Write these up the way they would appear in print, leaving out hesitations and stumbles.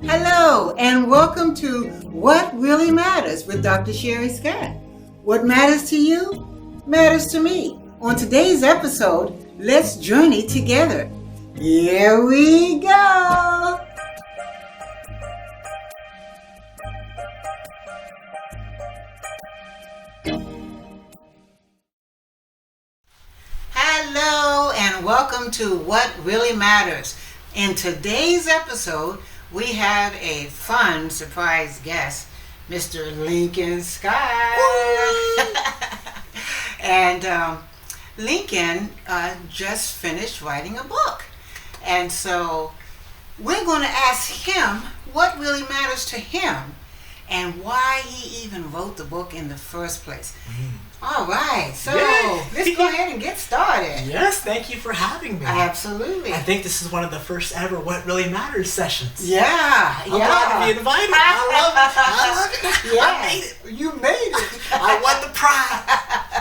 Hello, and welcome to What Really Matters with Dr. Sherry Scott. What matters to you matters to me. On today's episode, let's journey together. Here we go. Hello, and welcome to What Really Matters. In today's episode, we have a fun surprise guest, Mr. Lincoln Scott. And Lincoln just finished writing a book. And so we're going to ask him what really matters to him and why he even wrote the book in the first place. All right, so let's go ahead and get started. Yes, thank you for having me. Absolutely. I think this is one of the first ever What Really Matters sessions. Yeah, I'm glad to be invited. I love it. Yeah. I made it. You made it. I won the prize.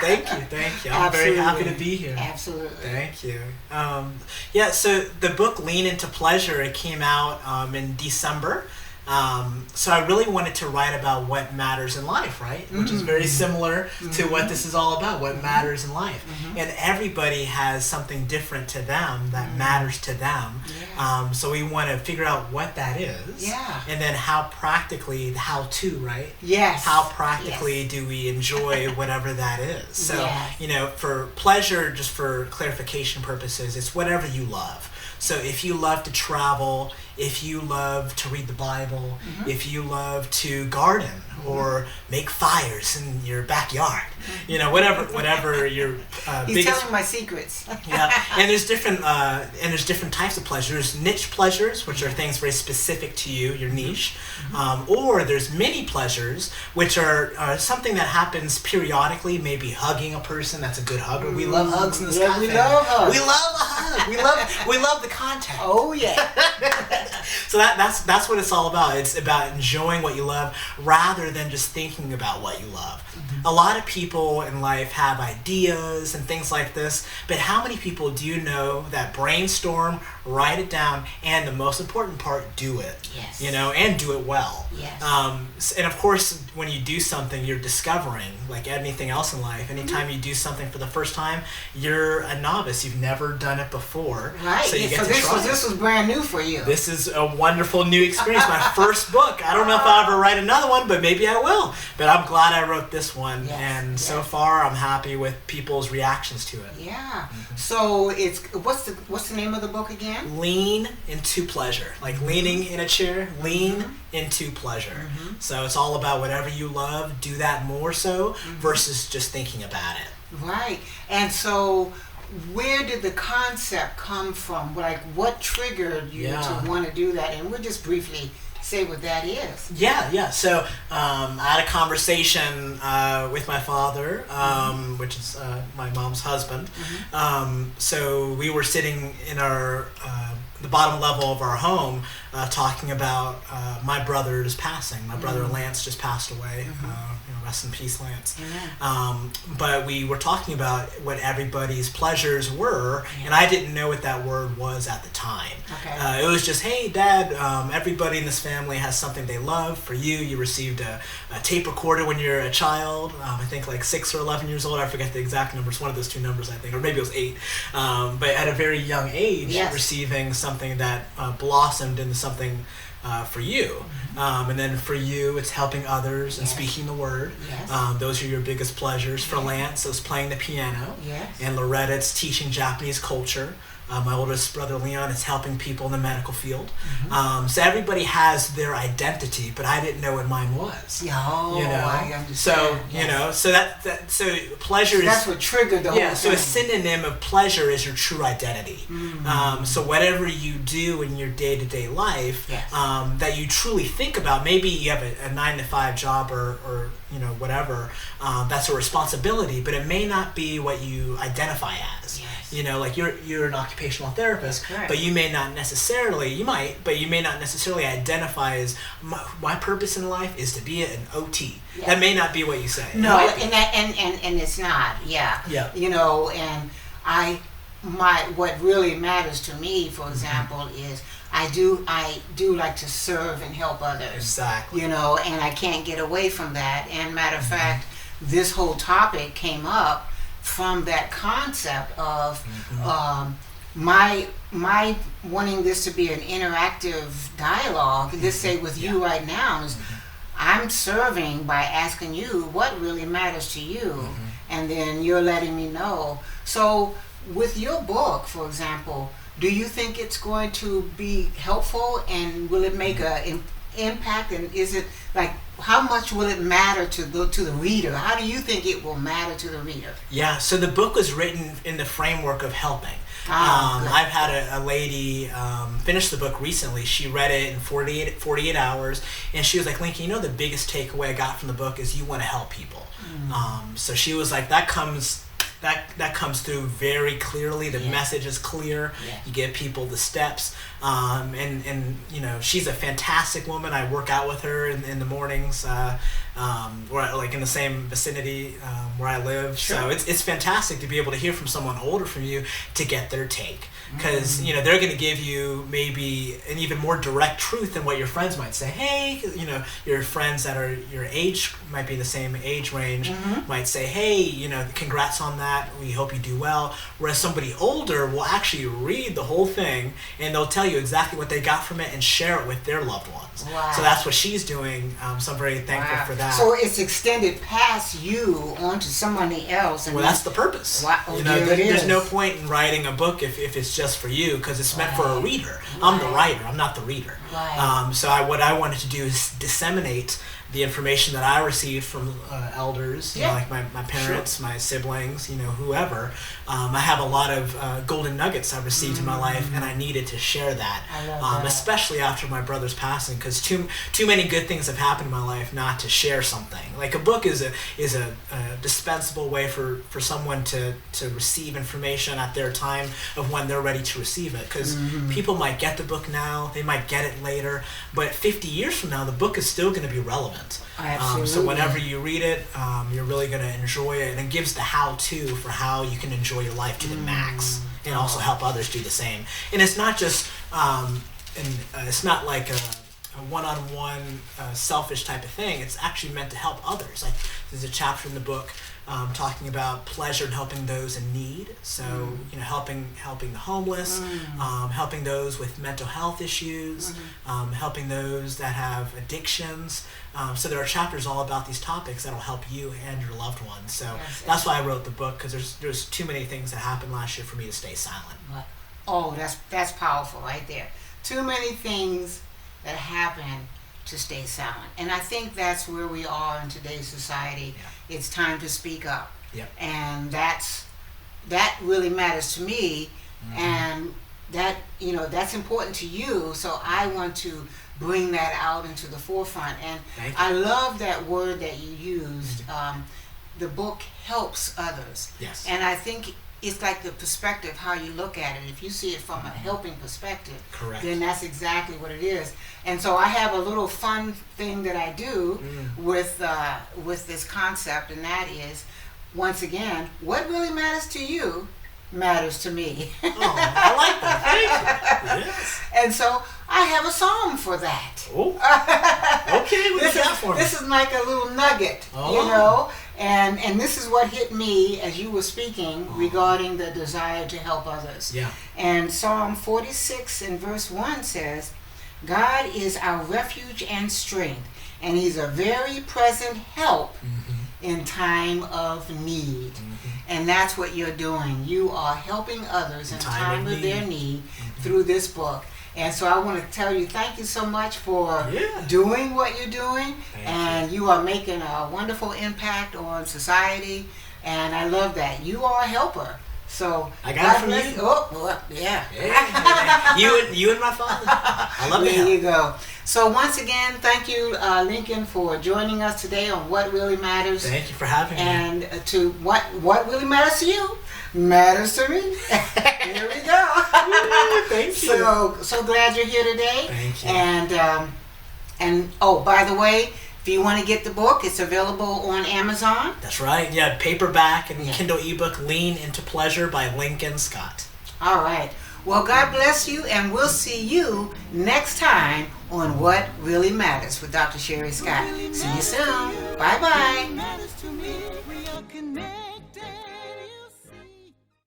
Thank you. I'm very happy to be here. Absolutely. Thank you. So the book Lean Into Pleasure, it came out in December. So I really wanted to write about what matters in life, right? Which is very similar to what this is all about, what matters in life. And everybody has something different to them that matters to them. Yeah. So we want to figure out what that is. Yeah. And then how practically, how to, right? Yes. How practically do we enjoy whatever that is? So, for pleasure, just for clarification purposes, it's whatever you love. So if you love to travel, if you love to read the Bible, if you love to garden or make fires in your backyard, whatever your He's biggest. telling my secrets. Yeah, and there's different types of pleasures. Niche pleasures, which are things very specific to you, your niche, or there's mini pleasures, which are something that happens periodically. Maybe hugging a person, that's a good hugger. We love hugs in this cafe. We love hugs. We love a hug. We love the contact. Oh yeah. So that's what it's all about. It's about enjoying what you love rather than just thinking about what you love. A lot of people in life have ideas and things like this, but how many people do you know that brainstorm, write it down, and the most important part, do it? Yes. And do it well. Yes. And of course, when you do something, you're discovering, like anything else in life. Anytime you do something for the first time, you're a novice. You've never done it before. Right. So you get to try it. This was brand new for you. This is a wonderful new experience. My first book. I don't know if I'll ever write another one, but maybe I will. But I'm glad I wrote this one. And so far, I'm happy with people's reactions to it. Yeah. So it's what's the name of the book again? Lean into pleasure. Like leaning in a chair, lean into pleasure. So it's all about whatever you love, do that more so versus just thinking about it. Right. And so where did the concept come from? Like what triggered you to want to do that? And we'll just briefly say what that is. Yeah. So I had a conversation with my father, which is my mom's husband. So we were sitting in the bottom level of our home talking about my brother's passing. My brother Lance just passed away. Rest in peace, Lance. But we were talking about what everybody's pleasures were, and I didn't know what that word was at the time. Okay. It was just, hey, Dad, everybody in this family has something they love. For you received a tape recorder when you were a child. I think like 6 or 11 years old. I forget the exact numbers. One of those two numbers, I think, or maybe it was 8. But at a very young age, receiving something that blossomed into something for you. And then for you, it's helping others and speaking the word. Those are your biggest pleasures. For Lance, it's playing the piano. And Loretta, it's teaching Japanese culture. My oldest brother Leon is helping people in the medical field. So everybody has their identity, but I didn't know what mine was. I understand. So pleasure is... That's what triggered the whole thing. So a synonym of pleasure is your true identity. So whatever you do in your day-to-day life that you truly think about, maybe you have a 9-to-5 job or whatever, that's a responsibility, but it may not be what you identify as. Like you're an occupational therapist, but you may not necessarily, identify as my purpose in life is to be an OT. That may not be what you say. No, and it's not. And what really matters to me, for example, is I do like to serve and help others. Exactly. You know, and I can't get away from that. And matter of fact, this whole topic came up from that concept of my wanting this to be an interactive dialogue. Let's say with you right now is I'm serving by asking you what really matters to you, and then you're letting me know. So with your book, for example, do you think it's going to be helpful, and will it make an impact? And is it like, how much will it matter to the reader? How do you think it will matter to the reader? Yeah, so the book was written in the framework of helping. Good. I've had a lady finish the book recently. She read it in 48 hours, and she was like, Lincoln, you know, the biggest takeaway I got from the book is you want to help people. So she was like, that comes through very clearly. The message is clear. You give people the steps, and you know, she's a fantastic woman. I work out with her in the mornings, or like in the same vicinity where I live. Sure. So it's fantastic to be able to hear from someone older from you to get their take, because you know, they're going to give you maybe an even more direct truth than what your friends might say. Hey, you know, your friends that are your age, might be the same age range, might say, hey, you know, congrats on that, we hope you do well. Whereas somebody older will actually read the whole thing, and they'll tell you exactly what they got from it and share it with their loved ones. Wow. So that's what she's doing. So I'm very thankful for that. So it's extended past you onto somebody else. And Well, that's the purpose. Wow. You know, There it there's is. no point in writing a book if it's just for you, because it's meant for a reader. I'm the writer. I'm not the reader. Right. So what I wanted to do is disseminate the information that I received from elders, you know, like my parents, my siblings, you know, whoever. I have a lot of golden nuggets I've received in my life, and I needed to share that, I love that. especially after my brother's passing, because too many good things have happened in my life not to share something. Like a book is a dispensable way for someone to receive information at their time of when they're ready to receive it, because people might get the book now, they might get it later, but 50 years from now the book is still going to be relevant. Absolutely. So whenever you read it, you're really going to enjoy it, and it gives the how-to for how you can enjoy your life to the max, and also help others do the same. And it's not just, it's not like a one-on-one selfish type of thing. It's actually meant to help others. Like there's a chapter in the book talking about pleasure and helping those in need. So you know, helping the homeless, helping those with mental health issues, helping those that have addictions. So there are chapters all about these topics that'll help you and your loved ones. So that's why I wrote the book, because there's too many things that happened last year for me to stay silent. Oh, that's powerful right there. Too many things that happen to stay silent. And I think that's where we are in today's society. It's time to speak up. And that really matters to me, and that, you know, that's important to you. So I want to bring that out into the forefront. And I love that word that you used. The book helps others. Yes. And I think it's like the perspective, how you look at it. If you see it from a helping perspective, Correct. then that's exactly what it is. And so I have a little fun thing that I do with this concept, and that is, once again, what really matters to you matters to me. Oh, I like that. Thank you. Yes. And so I have a song for that. Oh. Okay, what do you got for me? This is like a little nugget, you know, and this is what hit me as you were speaking regarding the desire to help others. Yeah. And Psalm 46 and verse 1 says, God is our refuge and strength, and he's a very present help in time of need. And that's what you're doing. You are helping others in time of their need through this book. And so I want to tell you, thank you so much for doing what you're doing. And you are making a wonderful impact on society. And I love that. You are a helper. So I got it from you. Oh, well, yeah. You and my father. I love it. There you go. So once again, thank you, Lincoln, for joining us today on What Really Matters. Thank you for having me. And to what really matters to you matters to me. Here we go. Thank you. So glad you're here today. Thank you. And oh, by the way, if you want to get the book, it's available on Amazon. That's right. Yeah, paperback and Kindle ebook, Lean into Pleasure by Lincoln Scott. All right. Well, God bless you, and we'll see you next time on What Really Matters with Dr. Sherry Scott. See you soon. Bye-bye.